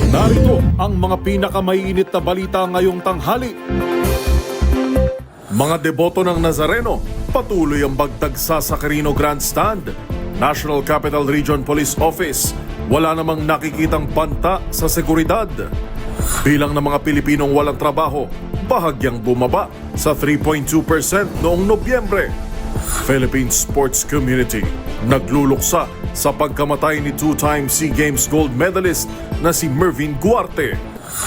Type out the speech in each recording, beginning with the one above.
Narito ang mga pinakamainit na balita ngayong tanghali. Mga deboto ng Nazareno, patuloy ang bagtagsa sa Quirino Grandstand. National Capital Region Police Office, wala namang nakikitang banta sa seguridad. Bilang ng mga Pilipinong walang trabaho, bahagyang bumaba sa 3.2% noong Nobyembre. Philippine sports community nagluluksa sa pagkamatay ni two-time SEA Games gold medalist na si Mervin Guarte.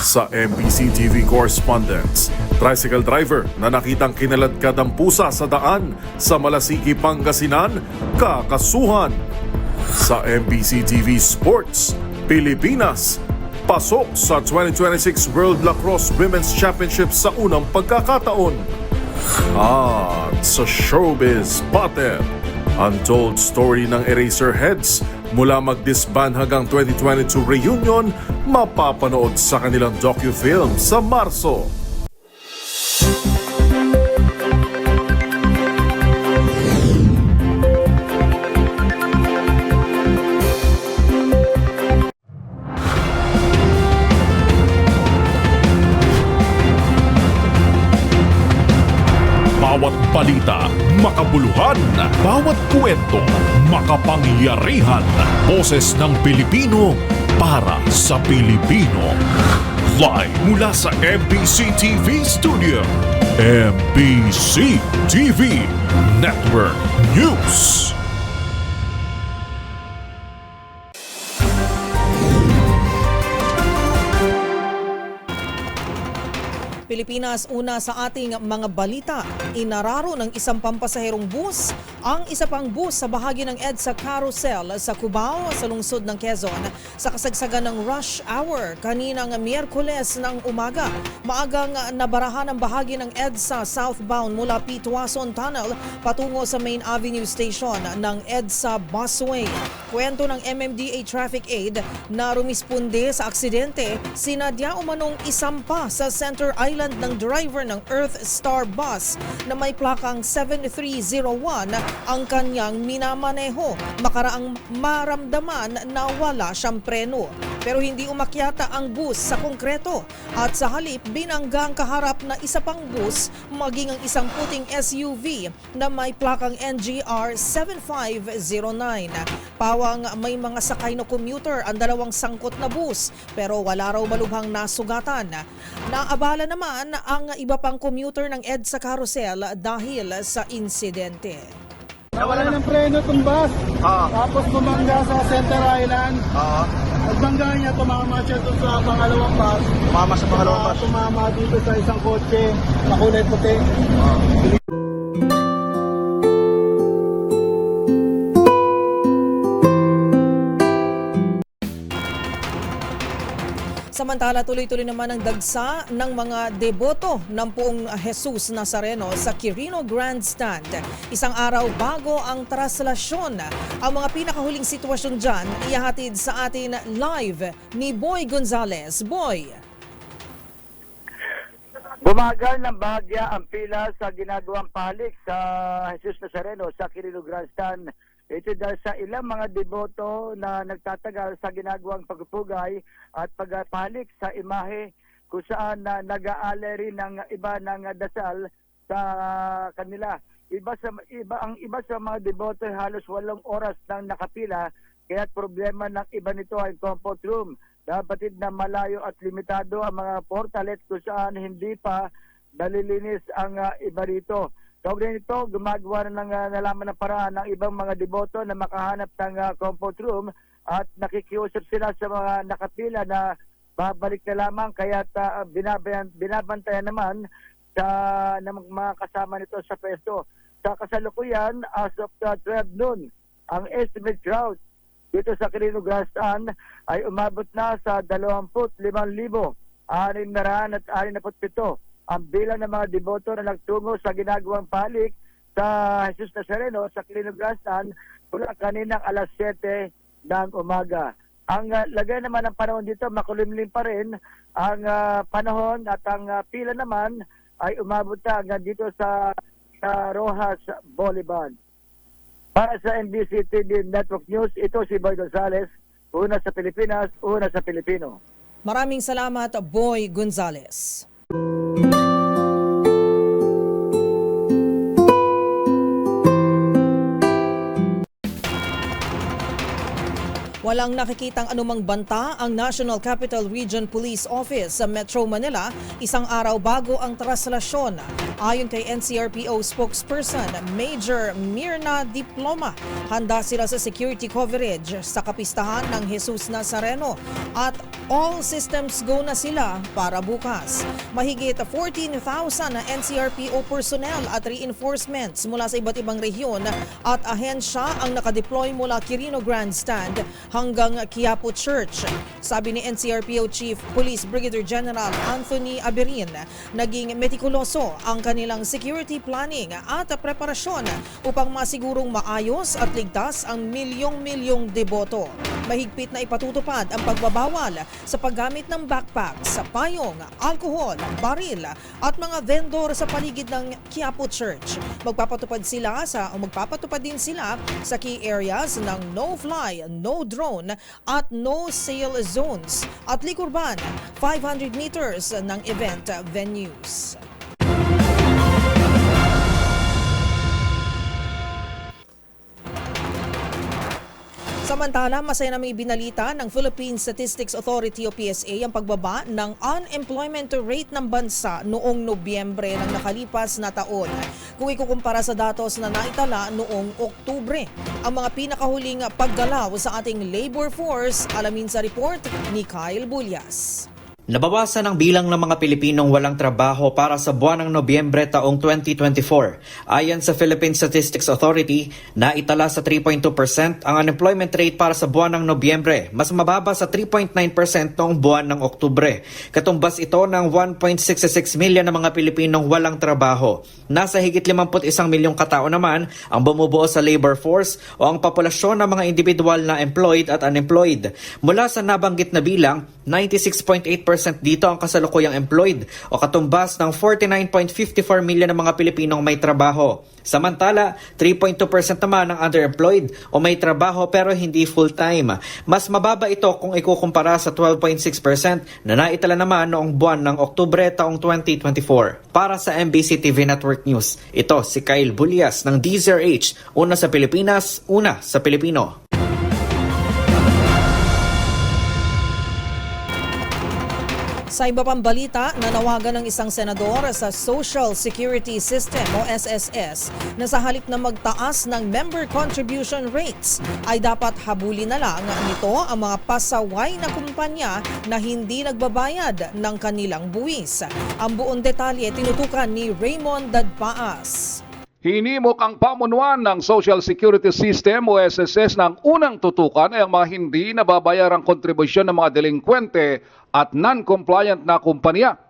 Sa MBC TV correspondents, tricycle driver na nakitang kinaladkad ang pusa sa daan sa Malasiki, Pangasinan, kakasuhan. Sa MBC TV Sports, Pilipinas, pasok sa 2026 World Lacrosse Women's Championship sa unang pagkakataon. At sa showbiz battle, untold story ng Eraserheads mula mag-disband hanggang 2022 reunion, mapapanood sa kanilang docu-film sa Marso. Bawat balita, makabuluhan. Bawat kwento, makapangyarihan. Boses ng Pilipino para sa Pilipino. Live mula sa MBC TV Studio. MBC TV Network News. Pilipinas, una sa ating mga balita, inararo ng isang pampasaherong bus ang isa pang bus sa bahagi ng EDSA Carousel sa Cubao sa lungsod ng Quezon sa kasagsagan ng rush hour kaninang Miyerkules ng umaga. Maagang nabarahan ang bahagi ng EDSA southbound mula Pitwason Tunnel patungo sa Main Avenue Station ng EDSA Busway. Kwento ng MMDA Traffic Aid na rumisponde sa aksidente, sinadya umanong isampa sa Center Island ng driver ng Earth Star Bus na may plakang 7301 ang kanyang minamaneho. Makaraang maramdaman na wala siyang preno. Pero hindi umakyata ang bus sa konkreto at sa halip binangga ang kaharap na isa pang bus maging ang isang puting SUV na may plakang NGR 7509. Pawang may mga sakay na commuter ang dalawang sangkot na bus pero wala raw malubhang nasugatan. Naabala naman ang iba pang commuter ng EDSA Carousel dahil sa insidente. Nawala ng preno itong bus, tapos bumangga sa Center Island. Pagbangga niya, tumama siya doon sa pangalawang bus. Tumama sa pangalawang bus? Tumama dito sa isang kotse, makulay puti. Samantala, tuloy-tuloy naman ang dagsa ng mga deboto ng Poong Jesus Nazareno sa Quirino Grandstand. Isang araw bago ang traslasyon. Ang mga pinakahuling sitwasyon dyan, ihahatid sa atin live ni Boy Gonzales. Boy! Bumagal ng bahagya ang pila sa ginagawang pahalik sa Jesus Nazareno sa Quirino Grandstand. Ito dahil sa ilang mga deboto na nagtatagal sa ginagawang pagpupugay at pagpahalik sa imahe kung saan nag-aale rin ng iba ng dasal sa kanila. Ang iba sa mga deboto halos 8 oras nang nakapila, kaya problema ng iba nito ay comfort room. Dapat na malayo at limitado ang mga portalet kung saan hindi pa nalilinis ang iba rito. Kaugnay nito, gumagawa na ng nalaman ng paraan ng ibang mga deboto na makahanap ng comfort room at nakikiusap sila sa mga nakapila na babalik na lamang, kaya binabantayan naman sa mga kasama nito sa pwesto. Sa kasalukuyan, as of 12 noon, ang estimate crowd dito sa Quirino Grandstand ay umabot na sa 25,667 ang bilang ng mga deboto na nagtungo sa ginagawang pahalik sa Jesus Nazareno sa Quirino Grandstand mula kaninang alas 7 ng umaga. Ang lagay naman ng panahon dito, makulimlim pa rin ang panahon at ang pila naman ay umabot na hanggang dito sa Rojas Boulevard. Para sa MBC TV Network News, ito si Boy Gonzales, una sa Pilipinas, una sa Pilipino. Maraming salamat, Boy Gonzales. Walang nakikitang anumang banta ang National Capital Region Police Office sa Metro Manila isang araw bago ang traslasyon. Ayon kay NCRPO spokesperson Major Mirna Diploma, handa sila sa security coverage sa kapistahan ng Jesus Nazareno at all systems go na sila para bukas. Mahigit 14,000 na NCRPO personnel at reinforcements mula sa iba't ibang rehiyon at ahensya ang nakadeploy mula Quirino Grandstand hanggang Quiapo Church. Sabi ni NCRPO Chief Police Brigadier General Anthony Aberin, naging metikuloso ang kanilang security planning at preparasyon upang masigurong maayos at ligtas ang milyong-milyong deboto. Mahigpit na ipatutupad ang pagbabawal sa paggamit ng backpacks, payong, alkohol, baril at mga vendor sa paligid ng Quiapo Church. Magpapatupad din sila sa key areas ng no-fly, no-drone at no-sail zones at likurban 500 meters ng event venues. Samantala, masaya naming ibinalita ng Philippine Statistics Authority o PSA ang pagbaba ng unemployment rate ng bansa noong Nobyembre ng nakalipas na taon. Kung ikukumpara sa datos na naitala noong Oktubre, ang mga pinakahuling paggalaw sa ating labor force, alamin sa report ni Kyle Bulyas. Nabawasan ang bilang ng mga Pilipinong walang trabaho para sa buwan ng Nobyembre taong 2024. Ayon sa Philippine Statistics Authority, naitala sa 3.2% ang unemployment rate para sa buwan ng Nobyembre, mas mababa sa 3.9% noong buwan ng Oktubre. Katumbas ito ng 1.66 million na mga Pilipinong walang trabaho. Nasa higit 51 milyong katao naman ang bumubuo sa labor force o ang populasyon ng mga individual na employed at unemployed. Mula sa nabanggit na bilang, 96.8% dito ang kasalukuyang employed o katumbas ng 49.54 million ng mga Pilipinong may trabaho. Samantala, 3.2% naman ang underemployed o may trabaho pero hindi full-time. Mas mababa ito kung ikukumpara sa 12.6% na naitala naman noong buwan ng Oktubre taong 2024. Para sa MBC TV Network News, ito si Kyle Bulyas ng DZRH, una sa Pilipinas, una sa Pilipino. Sa iba pang balita, nanawagan ng isang senador sa Social Security System o SSS na sa halip na magtaas ng member contribution rates ay dapat habulin na lang nito ang mga pasaway na kumpanya na hindi nagbabayad ng kanilang buwis. Ang buong detalye tinutukan ni Raymond Dadpaas. Hinimok ang pamunuan ng Social Security System o SSS ng unang tutukan ay ang mga hindi nababayarang kontribusyon ng mga delinkwente at non-compliant na kumpanya.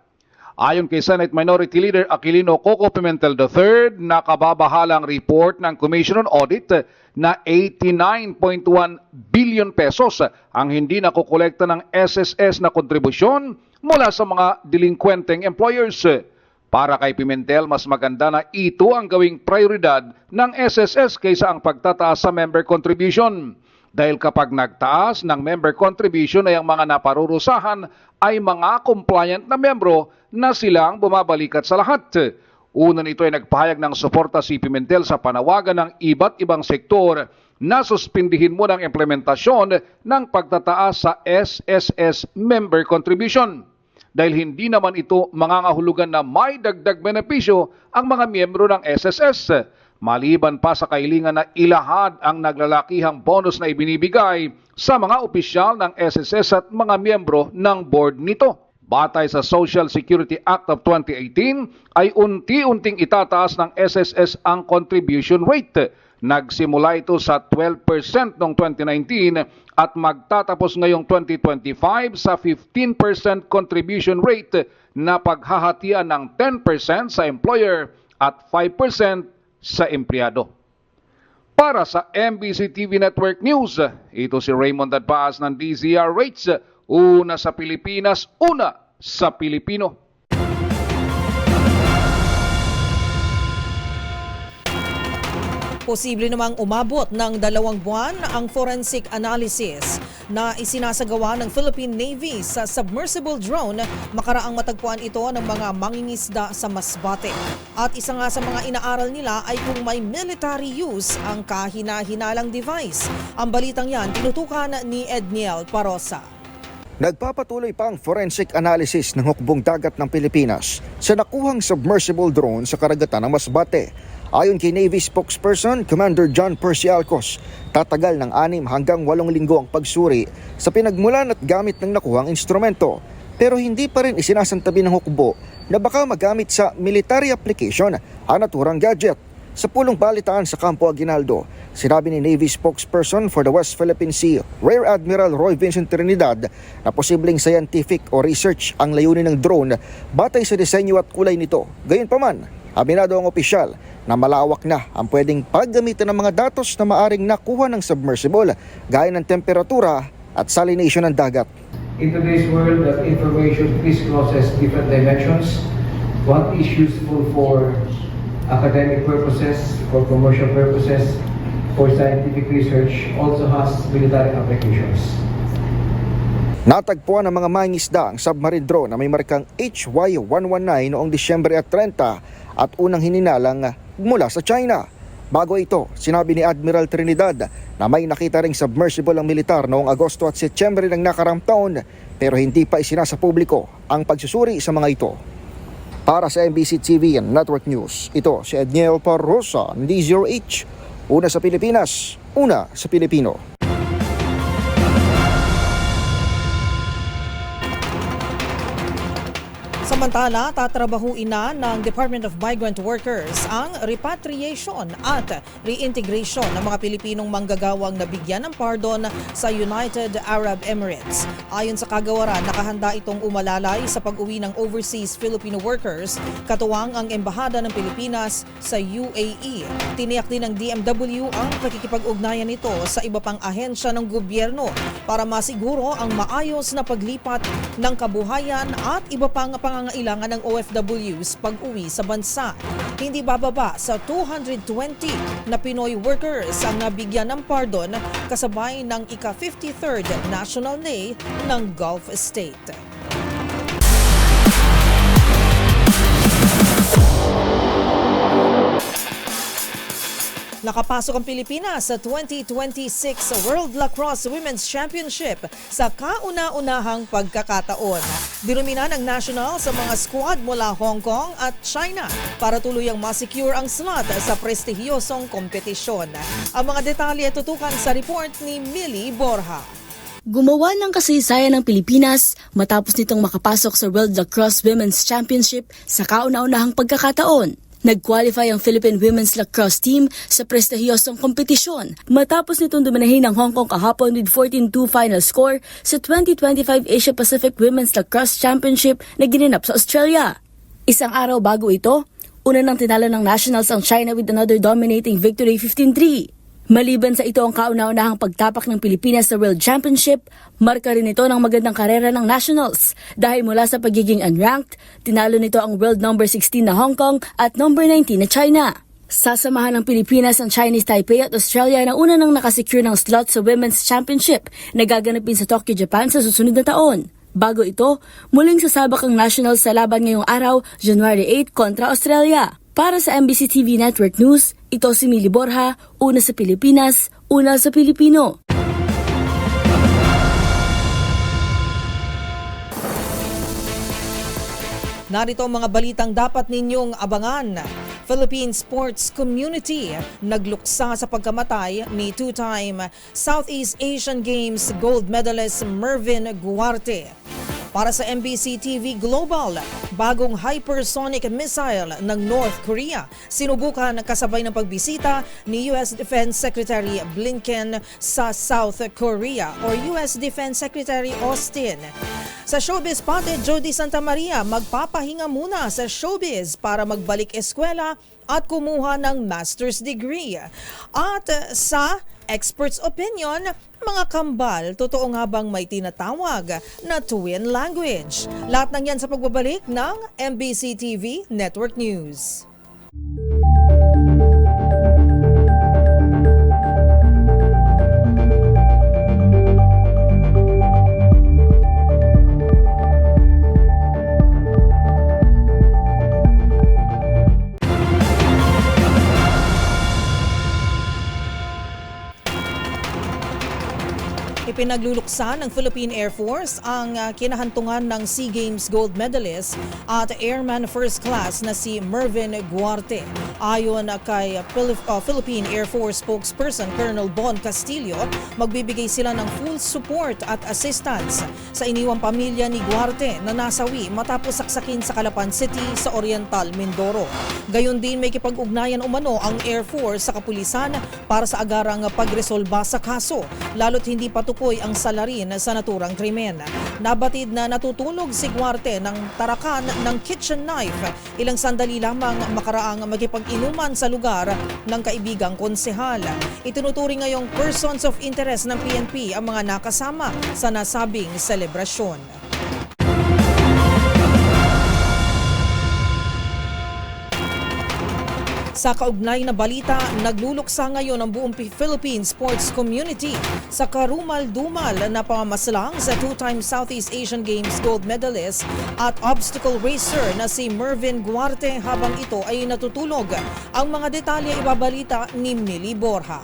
Ayon kay Senate Minority Leader Aquilino Coco Pimentel III, nakababahalang report ng Commission on Audit na 89.1 billion pesos ang hindi nakukolekta ng SSS na kontribusyon mula sa mga delinkwenteng employers. Para kay Pimentel, mas maganda na ito ang gawing prioridad ng SSS kaysa ang pagtataas sa member contribution. Dahil kapag nagtaas ng member contribution ay ang mga naparurusahan ay mga compliant na membro na silang bumabalikat sa lahat. Una nito ay nagpahayag ng suporta si Pimentel sa panawagan ng iba't ibang sektor na suspindihin mo ng implementasyon ng pagtataas sa SSS member contribution. Dahil hindi naman ito mangangahulugan na may dagdag benepisyo ang mga miyembro ng SSS. Maliban pa sa kahilingan na ilahad ang naglalakihang bonus na ibinibigay sa mga opisyal ng SSS at mga miyembro ng board nito. Batay sa Social Security Act of 2018 ay unti-unting itataas ng SSS ang contribution rate. Nagsimula ito sa 12% noong 2019 at magtatapos ngayong 2025 sa 15% contribution rate na paghahatian ng 10% sa employer at 5% sa empleyado. Para sa MBC TV Network News, ito si Raymond Dadpaas ng DZRH, una sa Pilipinas, una sa Pilipino. Posible namang umabot ng 2 buwan ang forensic analysis na isinasagawa ng Philippine Navy sa submersible drone makaraang matagpuan ito ng mga mangingisda sa Masbate. At isa nga sa mga inaaral nila ay kung may military use ang kahina-hinalang device. Ang balitang yan tinutukan ni Edniel Parosa. Nagpapatuloy pa ang forensic analysis ng hukbong dagat ng Pilipinas sa nakuhang submersible drone sa karagatan ng Masbate. Ayon kay Navy spokesperson Commander John Percy Alcos, tatagal ng 6 hanggang 8 linggo ang pagsuri sa pinagmulan at gamit ng nakuhang instrumento. Pero hindi pa rin isinasantabi ng hukbo na baka magamit sa military application ang naturang gadget. Sa pulong balitaan sa Campo Aguinaldo, sinabi ni Navy spokesperson for the West Philippine Sea, Rear Admiral Roy Vincent Trinidad, na posibleng scientific o research ang layunin ng drone batay sa disenyo at kulay nito. Gayunpaman, aminado ang opisyal na malawak na ang pwedeng paggamitan ng mga datos na maaring nakuha ng submersible gaya ng temperatura at salination ng dagat. In today's world that information crisscrosses different dimensions, what is useful for academic purposes, for commercial purposes, for scientific research also has military applications. Natagpuan ng mga mangingisda ang submarine drone na may markang HY-119 noong Disyembre 30 at unang hininalang mula sa China. Bago ito, sinabi ni Admiral Trinidad na may nakita ring submersible ang militar noong Agosto at Setyembre ng nakaraang taon pero hindi pa isinasa publiko ang pagsusuri sa mga ito. Para sa MBC TV and Network News, ito si Edniel Parosa ng D0H. Una sa Pilipinas, una sa Pilipino. Samantala, tatrabahuin na ng Department of Migrant Workers ang repatriation at reintegration ng mga Pilipinong manggagawang nabigyan ng pardon sa United Arab Emirates. Ayon sa kagawaran, nakahanda itong umalalay sa pag-uwi ng overseas Filipino workers, katuwang ang Embahada ng Pilipinas sa UAE. Tiniyak din ng DMW ang pakikipag-ugnayan nito sa iba pang ahensya ng gobyerno para masiguro ang maayos na paglipat ng kabuhayan at iba pang pangangailangan ng OFWs pag-uwi sa bansa. Hindi bababa sa 220 na Pinoy workers ang nabigyan ng pardon kasabay ng ika-53rd National Day ng Gulf State. Nakapasok ang Pilipinas sa 2026 World Lacrosse Women's Championship sa kauna-unahang pagkakataon. Dinumina ng national sa mga squad mula Hong Kong at China para tuluyang masecure ang slot sa prestihiyosong kompetisyon. Ang mga detalye tutukan sa report ni Millie Borja. Gumawa ng kasaysayan ng Pilipinas matapos nitong makapasok sa World Lacrosse Women's Championship sa kauna-unahang pagkakataon. Nag-qualify ang Philippine Women's Lacrosse Team sa prestihiyosong kompetisyon matapos nitong duminahin ng Hong Kong kahapon with 14-2 final score sa 2025 Asia-Pacific Women's Lacrosse Championship na ginanap sa Australia. Isang araw bago ito, una nang tinalo ng Nationals ang China with another dominating victory 15-3. Maliban sa ito ang kauna-unahang pagtapak ng Pilipinas sa World Championship, marka rin ito ng magandang karera ng Nationals dahil mula sa pagiging unranked, tinalo nito ang world number 16 na Hong Kong at number 19 na China. Sasamahan ng Pilipinas ang Chinese Taipei at Australia na una nang nakasecure ng slot sa Women's Championship na gaganapin sa Tokyo, Japan sa susunod na taon. Bago ito, muling sasabak ang Nationals sa laban ngayong araw, January 8 kontra Australia. Para sa MBC TV Network News, ito si Millie Borja, una sa Pilipinas, una sa Pilipino. Narito ang mga balitang dapat ninyong abangan. Philippine sports community nagluksa sa pagkamatay ni two-time Southeast Asian Games gold medalist Mervin Guarte. Para sa MBC TV Global, bagong hypersonic missile ng North Korea sinubukan kasabay ng pagbisita ni US Defense Secretary Blinken sa South Korea or US Defense Secretary Austin. Sa showbiz pati, Jody Santa Maria magpapahinga muna sa showbiz para magbalik eskwela at kumuha ng master's degree. At sa experts' opinion, mga kambal, totoo nga bang may tinatawag na twin language? Lahat ng yan sa pagbabalik ng MBC TV Network News. Ipinagluluksa ng Philippine Air Force ang kinahantungan ng SEA Games gold medalist at Airman First Class na si Mervin Guarte. Ayon kay Philippine Air Force spokesperson Colonel Bon Castillo, magbibigay sila ng full support at assistance sa iniwang pamilya ni Guarte na nasawi matapos saksakin sa Calapan City sa Oriental, Mindoro. Gayon din may kipag-ugnayan umano ang Air Force sa kapulisan para sa agarang pagresolba sa kaso, lalo't hindi patukoy ang salarin sa naturang krimen. Nabatid na natutulog si Guarte ng tarakan ng kitchen knife ilang sandali lamang makaraang makipag-inuman sa lugar ng kaibigang konsehal. Itinuturing ngayong persons of interest ng PNP ang mga nakasama sa nasabing selebrasyon. Sa kaugnay na balita, nagluluksa ngayon ang buong Philippine sports community sa karumal-dumal na pamamaslang sa two-time Southeast Asian Games gold medalist at obstacle racer na si Mervin Guarte habang ito ay natutulog. Ang mga detalye ibabalita ni Millie Borja.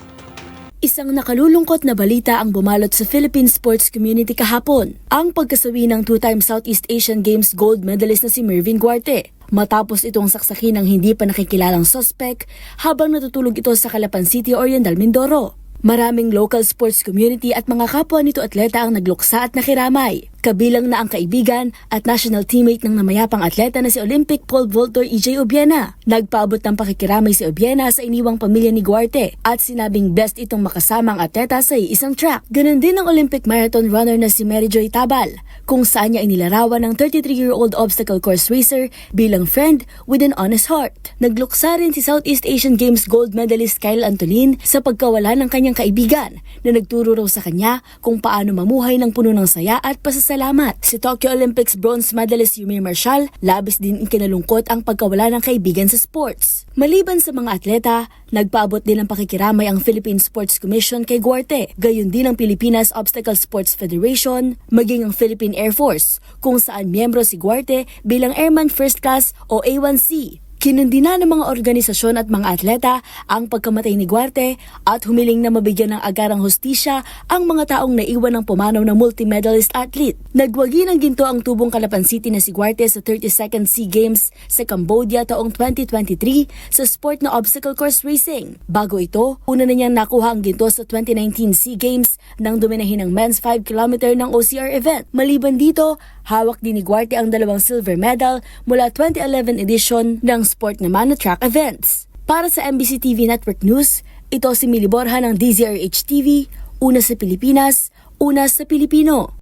Isang nakalulungkot na balita ang bumalot sa Philippine sports community kahapon. Ang pagkasawi ng two-time Southeast Asian Games gold medalist na si Mervin Guarte. Matapos itong saksakin ng hindi pa nakikilalang suspect habang natutulog ito sa Calapan City, Oriental, Mindoro. Maraming local sports community at mga kapwa nito atleta ang nagluksa at nakiramay. Kabilang na ang kaibigan at national teammate ng namayapang atleta na si Olympic pole vaulter EJ Obiena. Nagpaabot ng pakikiramay si Obiena sa iniwang pamilya ni Guarte at sinabing best itong makasama ang atleta sa isang track. Ganon din ang Olympic marathon runner na si Mary Joy Tabal, kung saan niya inilarawan ng 33-year-old obstacle course racer bilang friend with an honest heart. Nagluksa rin si Southeast Asian Games gold medalist Kyle Antolin sa pagkawala ng kanyang kaibigan na nagturo raw sa kanya kung paano mamuhay ng puno ng saya at pasasalamat. Si Tokyo Olympics bronze medalist Yumi Marshall, labis din ikinalungkot ang pagkawala ng kaibigan sa sports. Maliban sa mga atleta, nagpaabot din ng pakikiramay ang Philippine Sports Commission kay Guarte, gayon din ang Pilipinas Obstacle Sports Federation, maging ang Philippine Air Force, kung saan miyembro si Guarte bilang Airman First Class o A1C. Kinundina ng mga organisasyon at mga atleta ang pagkamatay ni Guarte at humiling na mabigyan ng agarang hustisya ang mga taong naiwan ng pumanaw na multi-medalist athlete. Nagwagi ng ginto ang tubong Calapan City na si Guarte sa 32nd SEA Games sa Cambodia taong 2023 sa sport na obstacle course racing. Bago ito, una na niyang nakuha ang ginto sa 2019 SEA Games nang duminahin ng men's 5 km ng OCR event. Maliban dito, hawak din ni Guarte ang 2 silver medal mula 2011 edition ng sport naman na track events. Para sa MBC TV Network News, ito si Millie Borja ng DZRH TV, una sa Pilipinas, una sa Pilipino.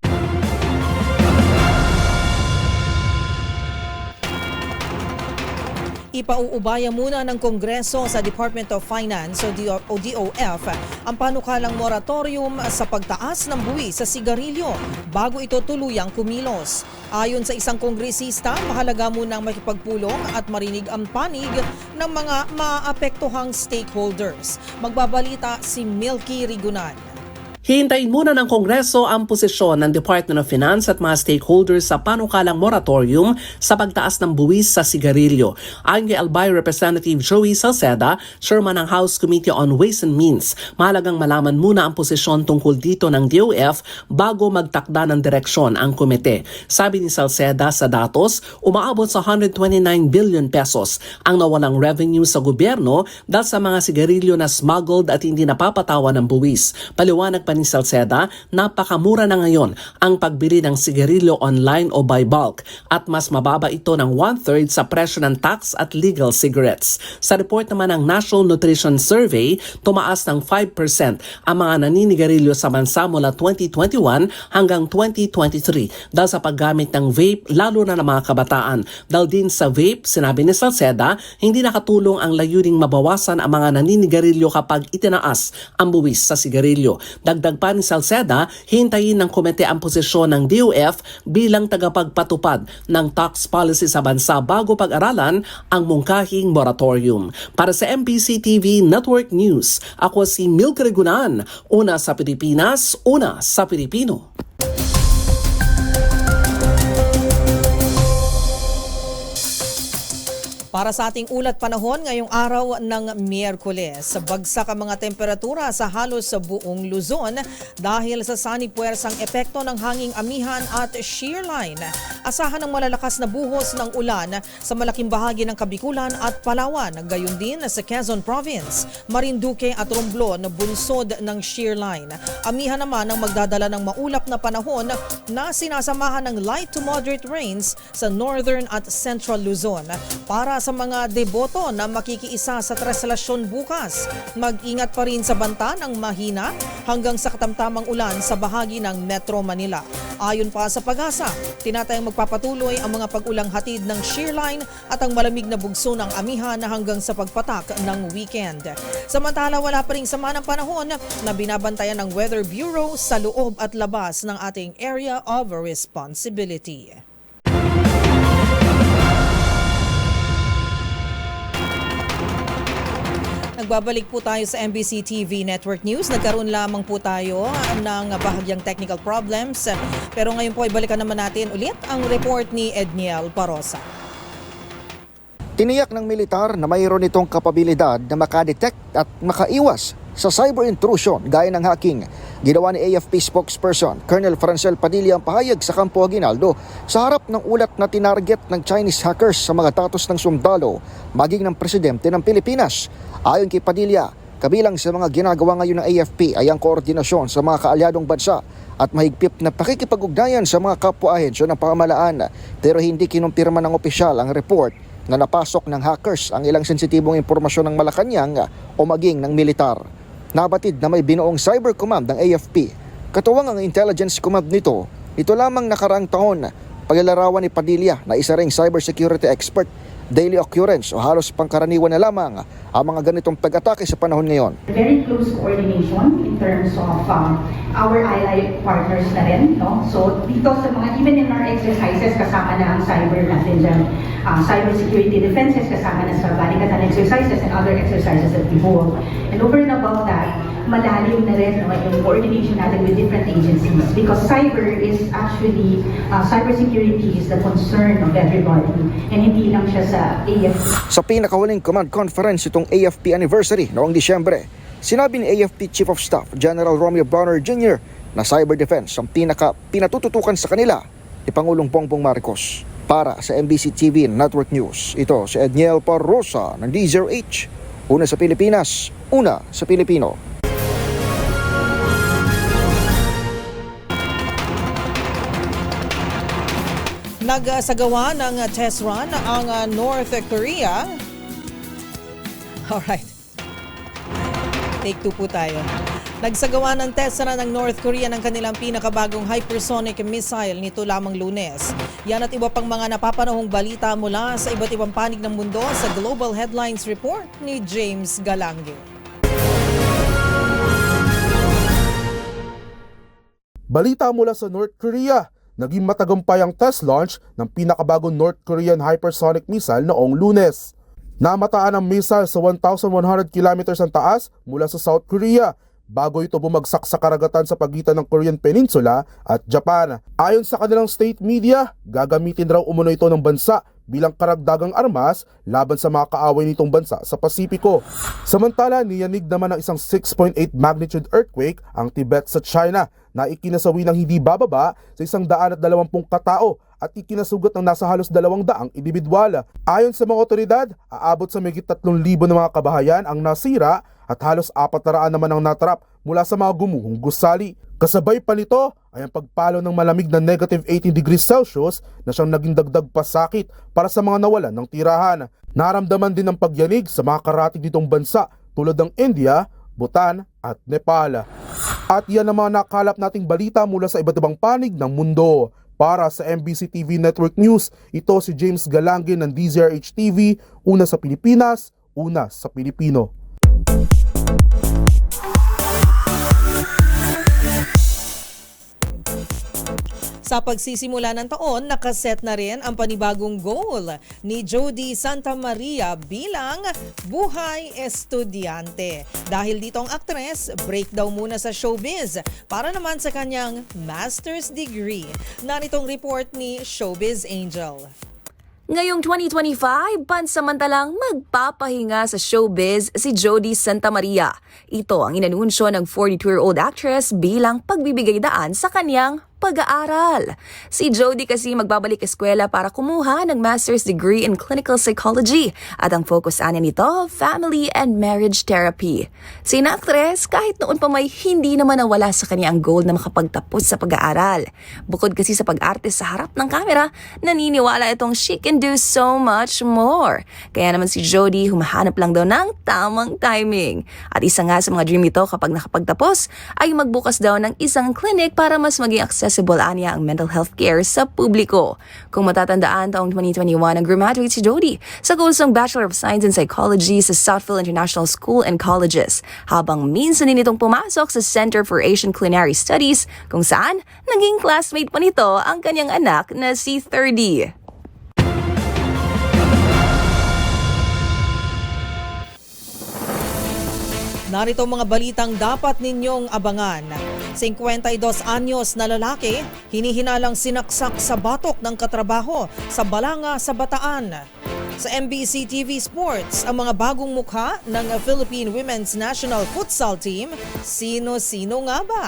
Ipauubaya muna ng Kongreso sa Department of Finance o DOF ang panukalang moratorium sa pagtaas ng buwis sa sigarilyo bago ito tuluyang kumilos. Ayon sa isang kongresista, mahalaga munang makipagpulong at marinig ang panig ng mga maapektuhang stakeholders. Magbabalita si Milky Rigunan. Hihintayin muna ng Kongreso ang posisyon ng Department of Finance at mga stakeholders sa panukalang moratorium sa pagtaas ng buwis sa sigarilyo. Ayon kay Albay Representative Joey Salceda, chairman ng House Committee on Ways and Means, mahalagang malaman muna ang posisyon tungkol dito ng DOF bago magtakda ng direksyon ang komite. Sabi ni Salceda, sa datos, umaabot sa 129 billion pesos ang nawalang revenue sa gobyerno dahil sa mga sigarilyo na smuggled at hindi napapatawan ng buwis. Paliwanag pa ni Salceda, napakamura na ngayon ang pagbili ng sigarilyo online o by bulk at mas mababa ito ng 1/3 sa presyo ng tax at legal cigarettes. Sa report naman ng National Nutrition Survey, tumaas ng 5% ang mga naninigarilyo sa bansa mula 2021 hanggang 2023 dahil sa paggamit ng vape lalo na ng mga kabataan. Dahil din sa vape, sinabi ni Salceda, hindi nakatulong ang layuning mabawasan ang mga naninigarilyo kapag itinaas ang buwis sa sigarilyo. Dagdag pa ni Salceda, hintayin ng komite ang posisyon ng DOF bilang tagapagpatupad ng tax policy sa bansa bago pag-aralan ang mungkahing moratorium. Para sa MBC TV Network News, ako si Milky Rigunan, una sa Pilipinas, una sa Pilipino. Para sa ating ulat panahon ngayong araw ng Miyerkules, bagsak ang mga temperatura sa halos sa buong Luzon dahil sa sani-puwersang epekto ng hanging amihan at shear line. Asahan ng malalakas na buhos ng ulan sa malaking bahagi ng Kabikulan at Palawan, gayon din sa Quezon Province, Marinduque at Romblon, bunsod ng shear line. Amihan naman ang magdadala ng maulap na panahon na sinasamahan ng light to moderate rains sa northern at central Luzon. Para sa mga deboto na makikiisa sa treslasyon bukas, mag-ingat pa rin sa banta ng mahina hanggang sa katamtamang ulan sa bahagi ng Metro Manila. Ayon pa sa Pag-asa, tinatayang magpapatuloy ang mga pag-ulang hatid ng shear line at ang malamig na bugso ng amihan hanggang sa pagpatak ng weekend. Samantala, wala pa rin sama ng panahon na binabantayan ng Weather Bureau sa loob at labas ng ating area of responsibility. Nagbabalik po tayo sa MBC TV Network News. Nagkaroon lamang po tayo ng bahagyang technical problems. Pero ngayon po ay balikan naman natin ulit ang report ni Edniel Parosa. Tiniyak ng militar na mayroon itong kapabilidad na makadetect at makaiwas sa cyber intrusion gaya ng hacking. Ginawa ni AFP spokesperson Colonel Francel Padilla ang pahayag sa Campo Aguinaldo sa harap ng ulat na tinarget ng Chinese hackers sa mga datos ng sundalo maging ng presidente ng Pilipinas. Ayon kay Padilla, kabilang sa mga ginagawa ngayon ng AFP ay ang koordinasyon sa mga kaalyadong bansa at mahigpit na pakikipag-ugnayan sa mga kapwa-ahensya ng pamahalaan, pero hindi kinumpirma ng opisyal ang report na napasok ng hackers ang ilang sensitibong impormasyon ng Malacanang o maging ng militar. Nabatid na may binuong cyber command ng AFP. Katuwang ang intelligence command nito lamang nakaraang taon, paglalarawan ni Padilla na isa ring cybersecurity expert. Daily occurrence o halos pangkaraniwan na lamang ang mga ganitong pag-atake sa panahon ngayon. Very close coordination in terms of our ally partners na rin. No? So dito sa mga, even in our exercises, kasama na ang cyber natin dyan. Cyber security defenses, kasama na sa balikatan exercises and other exercises that we hold. And over and above that, malalim na rin yung coordination natin with different agencies because cyber is actually, cybersecurity is the concern of everybody and hindi lang siya sa AFP. Sa pinakahuling command conference itong AFP anniversary noong Disyembre, sinabi ni AFP Chief of Staff General Romeo Bronner Jr. na cyber defense ang pinatututukan sa kanila ni Pangulong Bongbong Marcos. Para sa MBC TV Network News, ito si Edniel Parosa ng D0H. Una sa Pilipinas, una sa Pilipino. Nagsagawa ng test run ang North Korea. Alright. Take 2 po tayo. Nagsagawa ng test run ng North Korea ng kanilang pinakabagong hypersonic missile nito lamang Lunes. Yan at iba pang mga napapanahong balita mula sa iba't ibang panig ng mundo sa Global Headlines Report ni James Galangue. Balita mula sa North Korea. Naging matagumpay ang test launch ng pinakabagong North Korean hypersonic missile noong Lunes. Namataan ang missile sa 1,100 kilometers ang taas mula sa South Korea bago ito bumagsak sa karagatan sa pagitan ng Korean Peninsula at Japan. Ayon sa kanilang state media, gagamitin raw umano ito ng bansa bilang karagdagang armas laban sa mga kaaway nitong bansa sa Pasipiko. Samantala, niyanig naman ng isang 6.8 magnitude earthquake ang Tibet sa China na ikinasawi ng hindi bababa sa 120 katao at ikinasugat ng nasa halos 200 individual. Ayon sa mga otoridad, aabot sa mahigit 3,000 na mga kabahayan ang nasira at halos 400 naman ang natrap mula sa mga gumuhong gusali. Kasabay pa nito ay ang pagpalo ng malamig na negative 18 degrees Celsius na siyang naging dagdag pasakit para sa mga nawalan ng tirahan. Naramdaman din ang pagyanig sa mga karatig nitong bansa tulad ng India, Bhutan at Nepal. At yan ang mga nakalap nating balita mula sa iba't ibang panig ng mundo. Para sa MBC TV Network News, ito si James Galangue ng DZRH TV, una sa Pilipinas, una sa Pilipino. Sa pagsisimula ng taon, nakaset na rin ang panibagong goal ni Jody Santa Maria bilang buhay estudyante. Dahil dito ang aktres, break daw muna sa showbiz para naman sa kanyang master's degree. Naritong report ni Showbiz Angel. Ngayong 2025, pansamantalang magpapahinga sa showbiz si Jody Santa Maria. Ito ang inanunsyo ng 42-year-old actress bilang pagbibigay daan sa kanyang pag-aaral. Si Jody kasi magbabalik eskwela para kumuha ng master's degree in clinical psychology at ang focus niya nito, family and marriage therapy. Si actress, kahit noon pa may hindi naman nawala sa kanya ang goal na makapagtapos sa pag-aaral. Bukod kasi sa pag-arte sa harap ng kamera, naniniwala itong she can do so much more. Kaya naman si Jody humahanap lang daw ng tamang timing. At isa nga sa mga dream nito kapag nakapagtapos ay magbukas daw ng isang clinic para mas maging accessible anya ang mental health care sa publiko. Kung matatandaan, taong 2021 ang graduate si Jody sa kursong Bachelor of Science in Psychology sa Southfield International School and Colleges, habang minsan din itong pumasok sa Center for Asian Culinary Studies kung saan naging classmate pa nito ang kanyang anak na si 30. Narito ang mga balitang dapat ninyong abangan. 52 anyos na lalaki, hinihinalang sinaksak sa batok ng katrabaho sa Balanga sa Bataan. Sa MBC TV Sports, ang mga bagong mukha ng Philippine Women's National Futsal Team, sino-sino nga ba?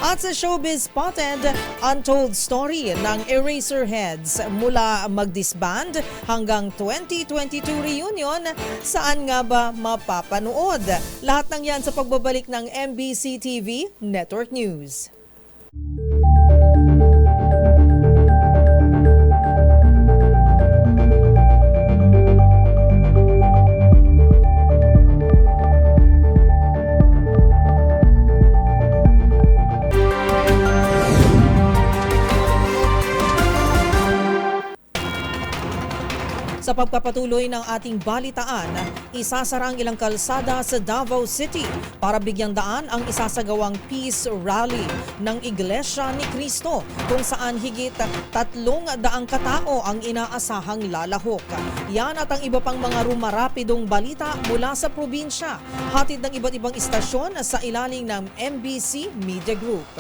At sa Showbiz Spotted, untold story ng Eraserheads mula mag-disband hanggang 2022 reunion, saan nga ba mapapanood? Lahat ng yan sa pagbabalik ng MBC TV Network News. Sa pagpapatuloy ng ating balitaan, isasara ang ilang kalsada sa Davao City para bigyang daan ang isasagawang Peace Rally ng Iglesia ni Cristo kung saan higit 300 katao ang inaasahang lalahok. Yan at ang iba pang mga rumarapidong balita mula sa probinsya. Hatid ng iba't ibang istasyon sa ilalim ng MBC Media Group.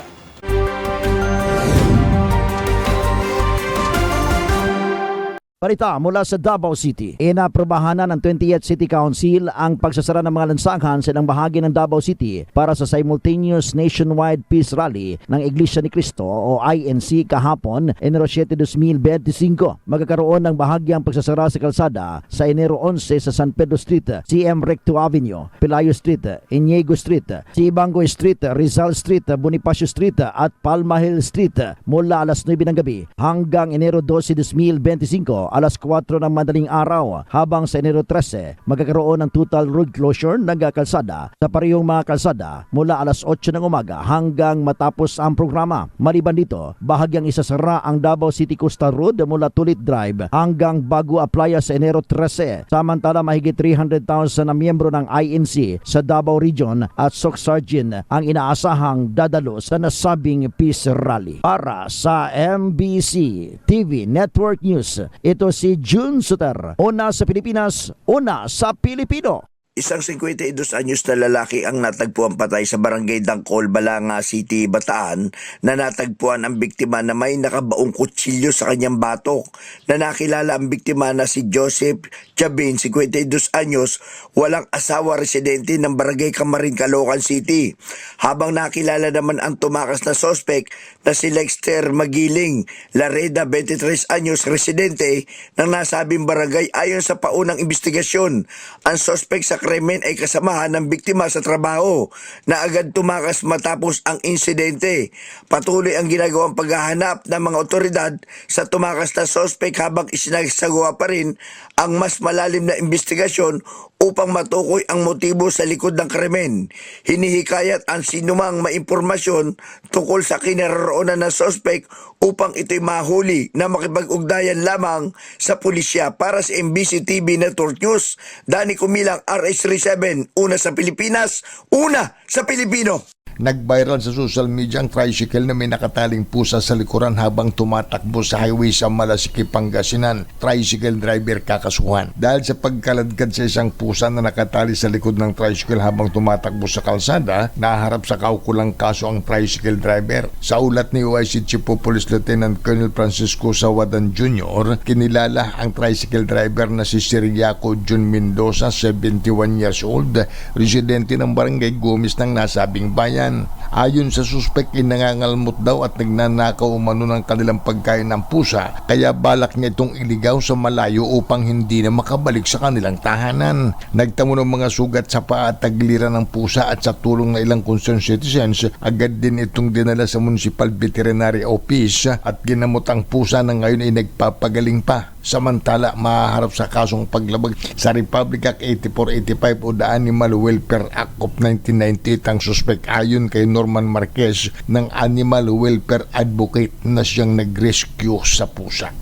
Balita mula sa Davao City. Inaprobahan na ng 20th City Council ang pagsasara ng mga lansangan sa ilang bahagi ng Davao City para sa simultaneous nationwide peace rally ng Iglesia ni Cristo o INC kahapon, Enero 7, 2025. Magkakaroon ng bahagyang pagsasara sa kalsada sa Enero 11 sa San Pedro Street, CM Recto Avenue, Pelayo Street, Iniego Street, Sibango Street, Rizal Street, Bonifacio Street at Palma Hill Street mula alas 9 ng gabi hanggang Enero 12, 2025 alas 4 ng madaling araw, habang sa Enero 13 magkakaroon ng total road closure ng kalsada sa parehong mga kalsada mula alas 8 ng umaga hanggang matapos ang programa. Maliban dito, bahagyang isasara ang Davao City Coastal Road mula Tulit Drive hanggang Bago Aplaya sa Enero 13. Samantala, mahigit 300,000 na miyembro ng INC sa Davao Region at Soc-Sargin ang inaasahang dadalo sa nasabing peace rally. Para sa MBC TV Network News, ito si June Suter. Una sa Pilipinas, una sa Pilipino. Isang 52 anyos na lalaki ang natagpuan patay sa barangay Dangkol, Balanga City, Bataan, na natagpuan ang biktima na may nakabaong kutsilyo sa kanyang batok. Na nakilala ang biktima na si Joseph Chabin, 52 anyos, walang asawa, residente ng barangay Camarin, Caloocan City. Habang nakilala naman ang tumakas na sospek na si Lexter Magiling Lareda, 23 anyos, residente ng nasabing barangay. Ayon sa paunang investigasyon, ang sospek sa krimen ay kasamahan ng biktima sa trabaho na agad tumakas matapos ang insidente. Patuloy ang ginagawang paghahanap ng mga otoridad sa tumakas na sospek habang isinasagawa pa rin ang mas malalim na investigasyon upang matukoy ang motibo sa likod ng krimen. Hinihikayat ang sinumang maimpormasyon tungkol sa kinaroroonan ng sospek upang ito'y mahuli na makipag-ugnayan lamang sa pulisya. Para sa MBC TV Network News, Danny Kumilang, RH37, una sa Pilipinas, una sa Pilipino. Nag-viral sa social media ang tricycle na may nakataling pusa sa likuran habang tumatakbo sa highway sa Malasiki, Pangasinan. Tricycle driver kakasuhan dahil sa pagkaladkad sa isang pusa na nakatali sa likod ng tricycle habang tumatakbo sa kalsada. Naharap sa kaukulang kaso ang tricycle driver. Sa ulat ni OIC Chief of Police Lieutenant Colonel Francisco Sawadan Jr., kinilala ang tricycle driver na si Siriaco Jun Mendoza, 71 years old, residente ng Barangay Gomis ng nasabing bayan. Ayon sa suspek, nangangalmot daw at nagnanakaw umano ng kanilang pagkain ng pusa, kaya balak niya itong iligaw sa malayo upang hindi na makabalik sa kanilang tahanan. Nagtamo ng mga sugat sa paa at tagiliran ng pusa at sa tulong ng ilang concerned citizens, agad din itong dinala sa Municipal Veterinary Office at ginamot ang pusa na ngayon ay nagpapagaling pa. Samantala, mahaharap sa kasong paglabag sa Republic Act 8485 o The Animal Welfare Act of 1998 ang suspek ayon kay Norman Marquez ng Animal Welfare Advocate na siyang nag-rescue sa pusa.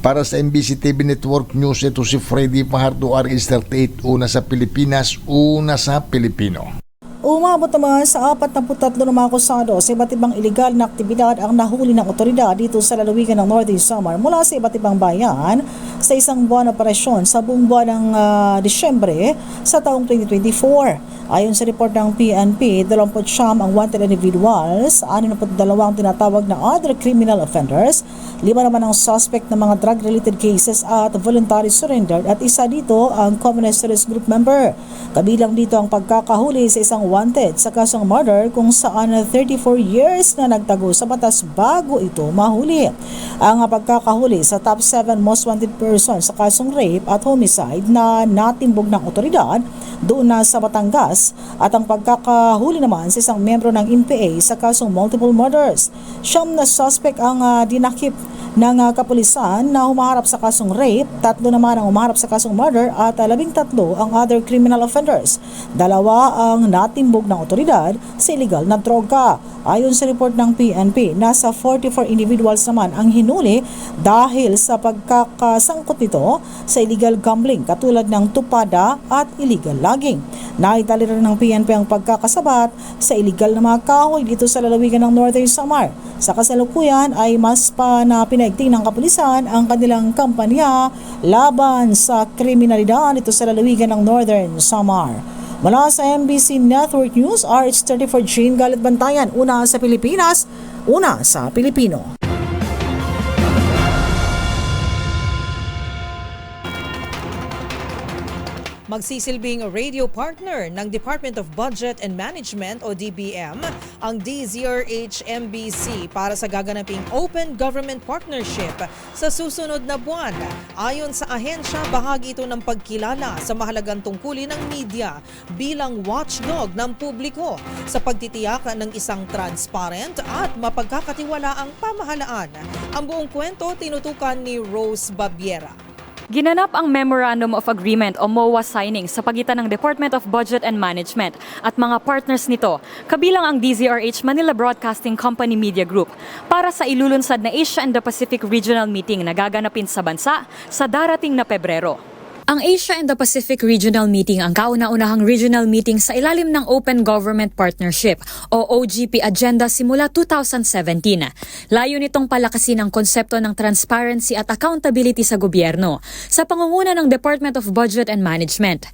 Para sa MBC TV Network News, ito si Freddy Fajardo, RS38, una sa Pilipinas, una sa Pilipino. Umabot naman sa 43 na mga akusado sa iba't ibang iligal na aktibidad ang nahuli ng otoridad dito sa lalawigan ng Northeast Samar mula sa iba't ibang bayan sa isang buwan na operasyon sa buong buwan ng Disyembre sa taong 2024. Ayon sa report ng PNP, 29 ang wanted individuals, 62 ang tinatawag na other criminal offenders, 5 naman ang suspect ng mga drug-related cases at voluntary surrendered at isa dito ang Communist Terrorist Group member. Kabilang dito ang pagkakahuli sa isang wanted sa kasong murder kung saan 34 years na nagtago sa batas bago ito mahuli. Ang pagkakahuli sa top 7 most wanted persons sa kasong rape at homicide na natimbog ng otoridad doon na sa Batangas at ang pagkakahuli naman sa isang membro ng NPA sa kasong multiple murders. 9 na suspect ang dinakip ng kapulisan na humaharap sa kasong rape, 3 naman ang humaharap sa kasong murder at 13 ang other criminal offenders. 2 ang natimbog ng otoridad sa illegal na droga. Ayon sa report ng PNP, nasa 44 individuals naman ang hinuli dahil sa pagkakasangkot nito sa illegal gambling katulad ng tupada at illegal logging. Naitali rin ng PNP ang pagkakasabat sa illegal na mga kahoy dito sa lalawigan ng Northern Samar. Sa kasalukuyan ay mas pa na pinaigting ng kapulisan ang kanilang kampanya laban sa kriminalidad dito sa lalawigan ng Northern Samar. Mula sa MBC Network News, RH34 Jane Galit Bantayan, una sa Pilipinas, una sa Pilipino. Magsisilbing radio partner ng Department of Budget and Management o DBM ang DZRH-MBC para sa gaganaping Open Government Partnership sa susunod na buwan. Ayon sa ahensya, bahagi ito ng pagkilala sa mahalagang tungkulin ng media bilang watchdog ng publiko sa pagtitiyak ng isang transparent at mapagkakatiwalaang pamahalaan. Ang buong kwento tinutukan ni Rose Babiera. Ginanap ang Memorandum of Agreement o MOA signing sa pagitan ng Department of Budget and Management at mga partners nito, kabilang ang DZRH Manila Broadcasting Company Media Group, para sa ilulunsad na Asia and the Pacific Regional Meeting na gaganapin sa bansa sa darating na Pebrero. Ang Asia and the Pacific Regional Meeting ang kauna-unahang regional meeting sa ilalim ng Open Government Partnership o OGP agenda simula 2017. Layo nitong palakasin ang konsepto ng transparency at accountability sa gobyerno sa pangunguna ng Department of Budget and Management.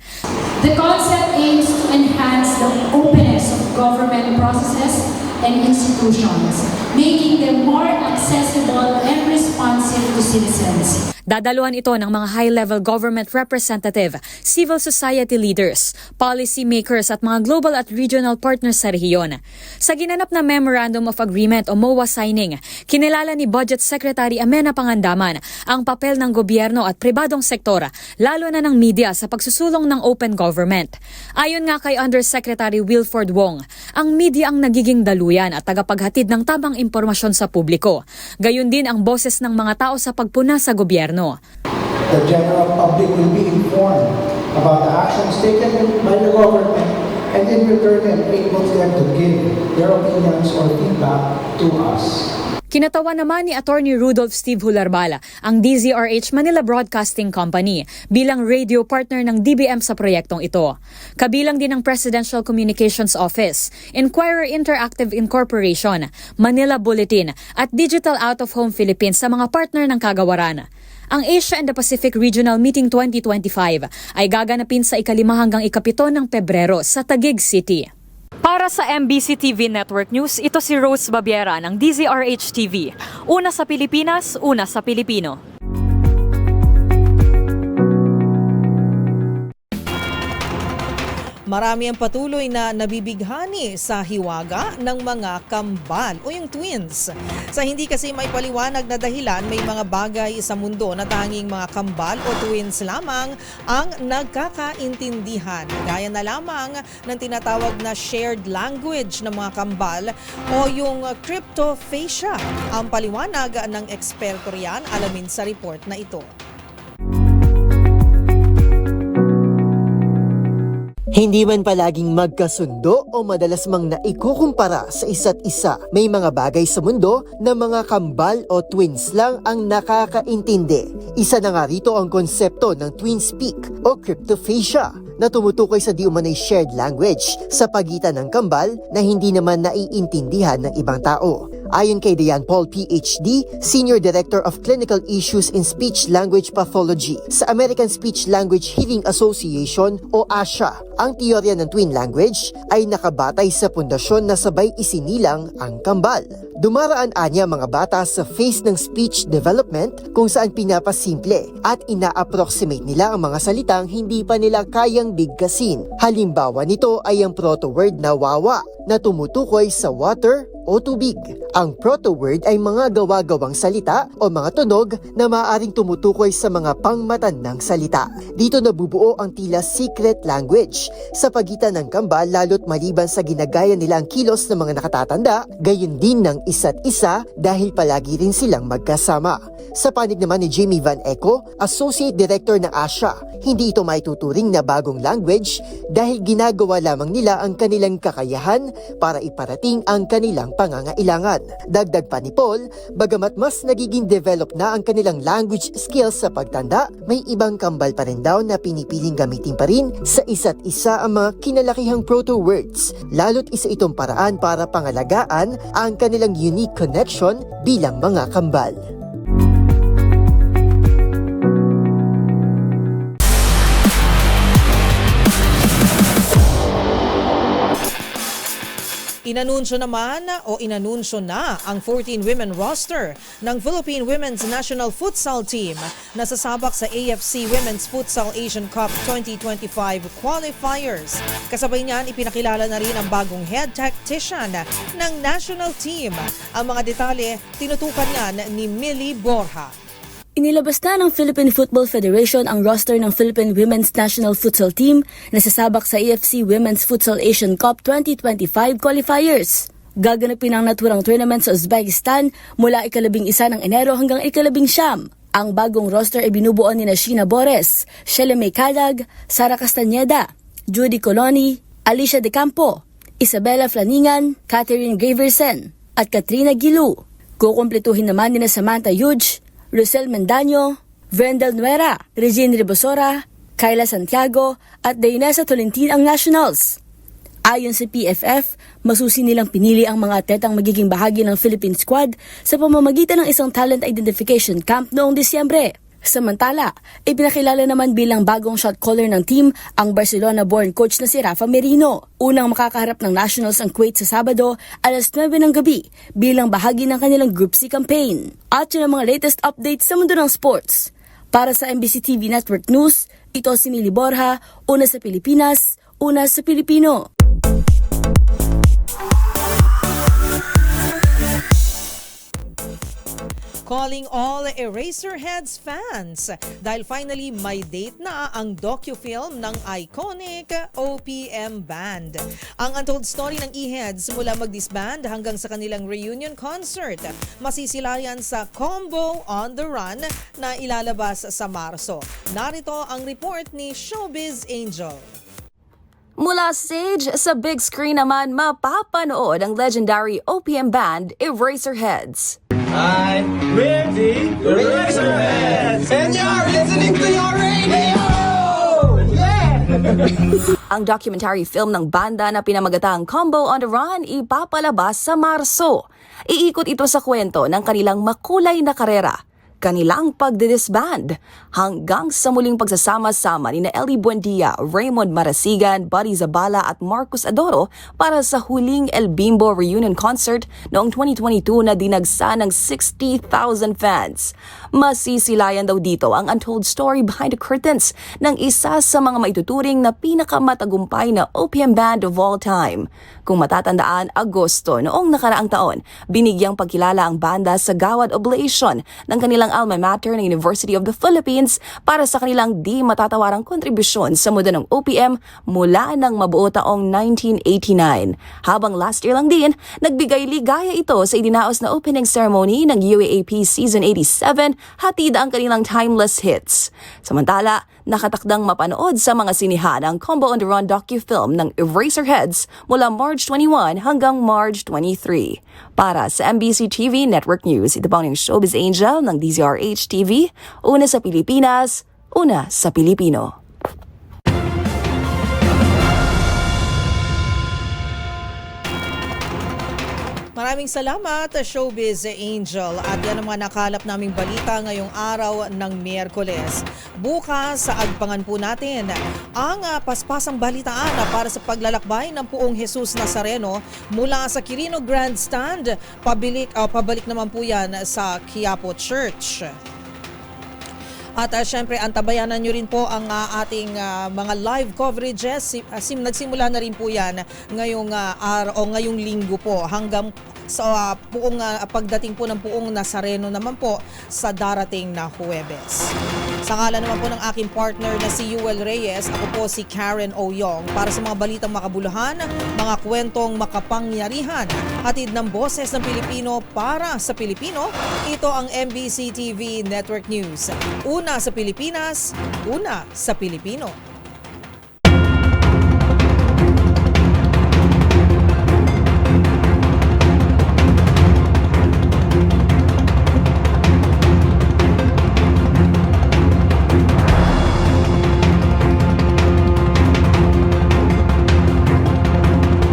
The concept aims to enhance the openness of government processes and institutions, making them more accessible and responsive to citizens. Dadaluhan ito ng mga high-level government representative, civil society leaders, policy makers at mga global at regional partners sa rehiyon. Sa ginanap na Memorandum of Agreement o MOA signing, kinilala ni Budget Secretary Amena Pangandaman ang papel ng gobyerno at pribadong sektor, lalo na ng media sa pagsusulong ng open government. Ayon nga kay Undersecretary Wilford Wong, ang media ang nagiging daluyan at tagapaghatid ng tamang impormasyon sa publiko. Gayon din ang boses ng mga tao sa pagpuna sa gobyerno. The general public will be informed about the actions taken by the government and in return able them to give their opinions or feedback to us. Kinatawa naman ni Attorney Rudolph Steve Hularbala ang DZRH Manila Broadcasting Company bilang radio partner ng DBM sa proyektong ito. Kabilang din ang Presidential Communications Office, Inquirer Interactive Incorporation, Manila Bulletin at Digital Out of Home Philippines sa mga partner ng kagawaran. Ang Asia and the Pacific Regional Meeting 2025 ay gaganapin sa 5 hanggang 7 ng Pebrero sa Taguig City. Para sa MBC TV Network News, ito si Rose Babiera ng DZRH TV. Una sa Pilipinas, una sa Pilipino. Marami ang patuloy na nabibighani sa hiwaga ng mga kambal o yung twins. Sa hindi kasi may paliwanag na dahilan, may mga bagay sa mundo na tanging mga kambal o twins lamang ang nagkakaintindihan. Gaya na lamang ng tinatawag na shared language ng mga kambal o yung cryptophasia. Ang paliwanag ng eksperto riyan, alamin sa report na ito. Hindi man palaging magkasundo o madalas mang naikukumpara sa isa't isa, may mga bagay sa mundo na mga kambal o twins lang ang nakakaintindi. Isa na nga rito ang konsepto ng twin speak o cryptophasia na tumutukoy sa di umanay shared language sa pagitan ng kambal na hindi naman naiintindihan ng ibang tao. Ayon kay Diane Paul, PhD, Senior Director of Clinical Issues in Speech Language Pathology sa American Speech Language Hearing Association o ASHA, ang teorya ng twin language ay nakabatay sa pundasyon na sabay isinilang ang kambal. Dumaraan anya mga bata sa phase ng speech development kung saan pinapasimple at ina-approximate nila ang mga salitang hindi pa nila kayang bigkasin. Halimbawa nito ay ang proto-word na wawa na tumutukoy sa water o tubig. Ang proto-word ay mga gawa-gawang salita o mga tunog na maaaring tumutukoy sa mga pangmatandang salita. Dito nabubuo ang tila secret language sa pagitan ng kambal lalo't maliban sa ginagaya nila ang kilos ng mga nakatatanda, gayon din ng isa't isa dahil palagi rin silang magkasama. Sa panig naman ni Jamie Van Eco, Associate Director ng ASHA, hindi ito maituturing na bagong language dahil ginagawa lamang nila ang kanilang kakayahan para iparating ang kanilang pangangailangan. Dagdag pa ni Paul, bagamat mas nagiging develop na ang kanilang language skills sa pagtanda, may ibang kambal pa rin daw na pinipiling gamitin pa rin sa isa't isa ang mga kinalakihang proto-words, lalo't isa itong paraan para pangalagaan ang kanilang unique connection bilang mga kambal. Inanunsyo na ang 14 women roster ng Philippine Women's National Futsal Team na sasabak sa AFC Women's Futsal Asian Cup 2025 qualifiers. Kasabay niyan, ipinakilala na rin ang bagong head tactician ng national team. Ang mga detalye, tinutukan yan ni Millie Borja. Inilabas na ng Philippine Football Federation ang roster ng Philippine Women's National Futsal Team na sasabak sa AFC Women's Futsal Asian Cup 2025 qualifiers. Gaganapin ang naturang tournament sa Uzbekistan mula 11 ng Enero hanggang 19. Ang bagong roster ay binubuo ni Sheena Bores, Shelley May Cadag, Sara Castañeda, Judy Coloni, Alicia De Campo, Isabella Flaningan, Catherine Graversen at Katrina Gilu. Kukumpletuhin naman ni Samantha Huge, Lucel Mendaño, Vendel Nuera, Regine Ribosora, Kyla Santiago at Dainesa Tolentin ang nationals. Ayon sa PFF, masusi nilang pinili ang mga atletang magiging bahagi ng Philippine squad sa pamamagitan ng isang talent identification camp noong Disyembre. Samantala, ipinakilala naman bilang bagong shot caller ng team ang Barcelona-born coach na si Rafa Merino. Unang makakaharap ng nationals ang Kuwait sa Sabado alas 9 ng gabi bilang bahagi ng kanilang Group C campaign. At yun ang mga latest updates sa mundo ng sports. Para sa MBC TV Network News, ito si Millie Borja, una sa Pilipinas, una sa Pilipino. Calling all Eraserheads fans dahil finally may date na ang docu-film ng iconic OPM band. Ang untold story ng E-Heads mula mag-disband hanggang sa kanilang reunion concert masisilayan sa Combo on the Run na ilalabas sa Marso. Narito ang report ni Showbiz Angel. Mula stage, sa big screen naman mapapanood ang legendary OPM band Eraserheads. Hi, we're the Eraserheads, and you're listening to your radio! Yeah! Ang documentary film ng banda na pinamagatang Combo on the Run ipapalabas sa Marso. Iikot ito sa kwento ng kanilang makulay na karera, kanilang pagdidisband, hanggang sa muling pagsasama-sama ni Ellie Buendia, Raymond Marasigan, Buddy Zabala at Marcos Adoro para sa huling El Bimbo reunion concert noong 2022 na dinagsa ng 60,000 fans. Masisilayan daw dito ang untold story behind the curtains ng isa sa mga maituturing na pinakamatagumpay na OPM band of all time. Kung matatandaan, Agosto noong nakaraang taon, binigyang pagkilala ang banda sa Gawad Oblation ng kanilang alma mater ng University of the Philippines para sa kanilang di matatawarang kontribusyon sa mundo ng OPM mula nang mabuo taong 1989. Habang last year lang din, nagbigay ligaya ito sa idinaos na opening ceremony ng UAAP Season 87, hatid ang kanilang timeless hits. Samantala, nakatakdang mapanood sa mga sinihan ang Combo on the Run docu-film ng Eraserheads mula March 21 hanggang March 23. Para sa MBC TV Network News, ito po ang Showbiz Angel ng DZRH TV, una sa Pilipinas, una sa Pilipino. Maraming salamat, Showbiz Angel. At yan ang mga nakalap naming balita ngayong araw ng Miyerkules. Bukas, sa agpangan po natin ang paspasang balitaan para sa paglalakbay ng Puong Jesus Nazareno mula sa Quirino Grandstand. Pabalik naman po yan sa Quiapo Church. At syempre, antabayanan nyo rin po ang ating mga live coverages. Nagsimula na rin po yan ngayong linggo po hanggang sa puong pagdating po ng Puong Nazareno naman po sa darating na Huwebes. Sa ngalan naman po ng aking partner na si Yuel Reyes, ako po si Karen Oyong para sa mga balitang makabuluhan, mga kwentong makapangyarihan, hatid ng boses ng Pilipino para sa Pilipino. Ito ang MBC TV Network News. Una sa Pilipinas, una sa Pilipino.